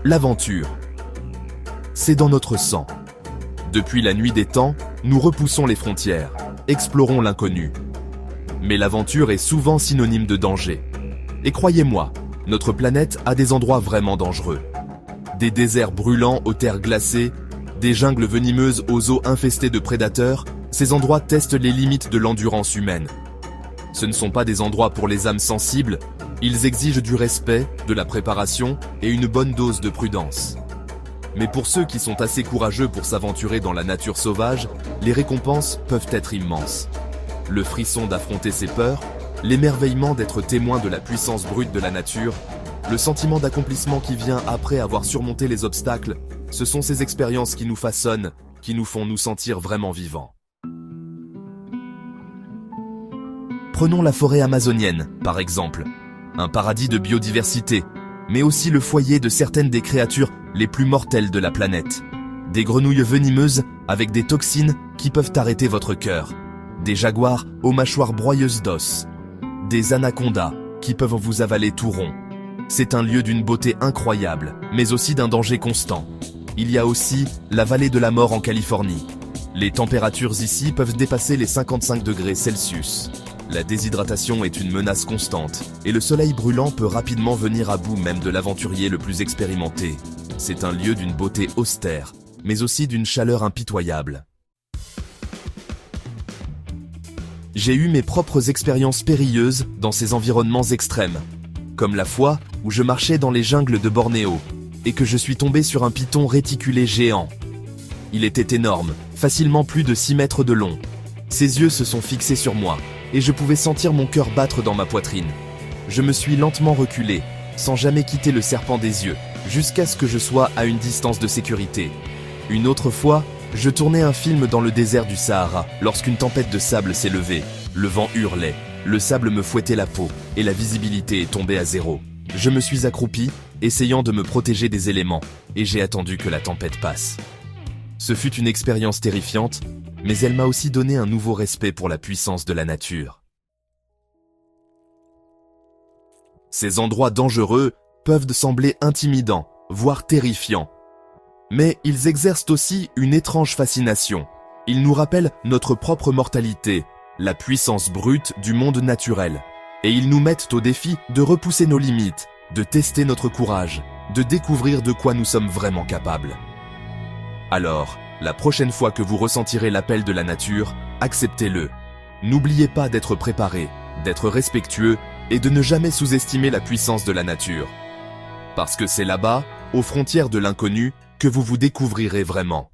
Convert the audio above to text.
L'aventure. C'est dans notre sang. Depuis la nuit des temps, nous repoussons les frontières, explorons l'inconnu. Mais l'aventure est souvent synonyme de danger. Et croyez-moi, notre planète a des endroits vraiment dangereux. Des déserts brûlants aux terres glacées, des jungles venimeuses aux eaux infestées de prédateurs, ces endroits testent les limites de l'endurance humaine. Ce ne sont pas des endroits pour les âmes sensibles, ils exigent du respect, de la préparation et une bonne dose de prudence. Mais pour ceux qui sont assez courageux pour s'aventurer dans la nature sauvage, les récompenses peuvent être immenses. Le frisson d'affronter ses peurs, l'émerveillement d'être témoin de la puissance brute de la nature, le sentiment d'accomplissement qui vient après avoir surmonté les obstacles, ce sont ces expériences qui nous façonnent, qui nous font nous sentir vraiment vivants. Prenons la forêt amazonienne, par exemple. Un paradis de biodiversité, mais aussi le foyer de certaines des créatures les plus mortelles de la planète. Des grenouilles venimeuses avec des toxines qui peuvent arrêter votre cœur. Des jaguars aux mâchoires broyeuses d'os. Des anacondas qui peuvent vous avaler tout rond. C'est un lieu d'une beauté incroyable, mais aussi d'un danger constant. Il y a aussi la vallée de la mort en Californie. Les températures ici peuvent dépasser les 55 degrés Celsius. La déshydratation est une menace constante, et le soleil brûlant peut rapidement venir à bout même de l'aventurier le plus expérimenté. C'est un lieu d'une beauté austère, mais aussi d'une chaleur impitoyable. J'ai eu mes propres expériences périlleuses dans ces environnements extrêmes, comme la fois où je marchais dans les jungles de Bornéo, et que je suis tombé sur un python réticulé géant. Il était énorme, facilement plus de 6 mètres de long. Ses yeux se sont fixés sur moi, et je pouvais sentir mon cœur battre dans ma poitrine. Je me suis lentement reculé, sans jamais quitter le serpent des yeux, jusqu'à ce que je sois à une distance de sécurité. Une autre fois, je tournais un film dans le désert du Sahara, lorsqu'une tempête de sable s'est levée. Le vent hurlait, le sable me fouettait la peau, et la visibilité est tombée à zéro. Je me suis accroupi, essayant de me protéger des éléments, et j'ai attendu que la tempête passe. Ce fut une expérience terrifiante, mais elle m'a aussi donné un nouveau respect pour la puissance de la nature. Ces endroits dangereux peuvent sembler intimidants, voire terrifiants. Mais ils exercent aussi une étrange fascination. Ils nous rappellent notre propre mortalité, la puissance brute du monde naturel. Et ils nous mettent au défi de repousser nos limites, de tester notre courage, de découvrir de quoi nous sommes vraiment capables. Alors, la prochaine fois que vous ressentirez l'appel de la nature, acceptez-le. N'oubliez pas d'être préparé, d'être respectueux et de ne jamais sous-estimer la puissance de la nature. Parce que c'est là-bas, aux frontières de l'inconnu, que vous vous découvrirez vraiment.